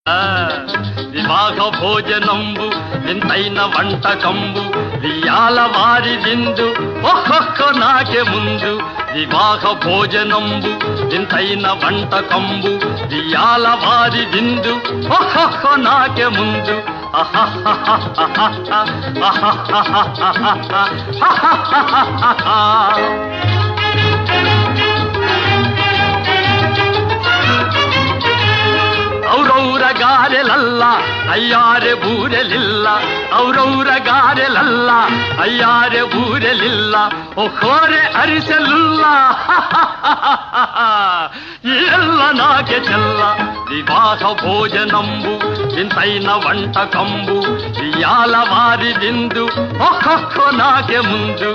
వివాహ భోజనంబు వింతైన వంటకంబు వియాల వారి విందు ఒక్కొక్క నాకే ముందు. వివాహ భోజనంబు వింతైన వంటకంబు వియాల వారి విందు ఒక్కొక్క నాకే ముందు. ಔರೌರ ಗಾರೆಲಲ್ಲ ಅಯ್ಯಾರೆ ಬೂರೆಲಿಲ್ಲ, ಔರೌರ ಗಾರೆಲಲ್ಲ ಅಯ್ಯಾರೆ ಬೂರೆಲಿಲ್ಲ, ಒಕ್ಕೋರೆ ಅರಿಸಲಿಲ್ಲ ಎಲ್ಲ ನಾಗೆ ಚೆಲ್ಲ. ವಿವಾಹ ಭೋಜನಂಬು ವಿಂತೈನ వంటకంబు వియాల వారి విందు ఒక్కొక్క నాకే ముందు.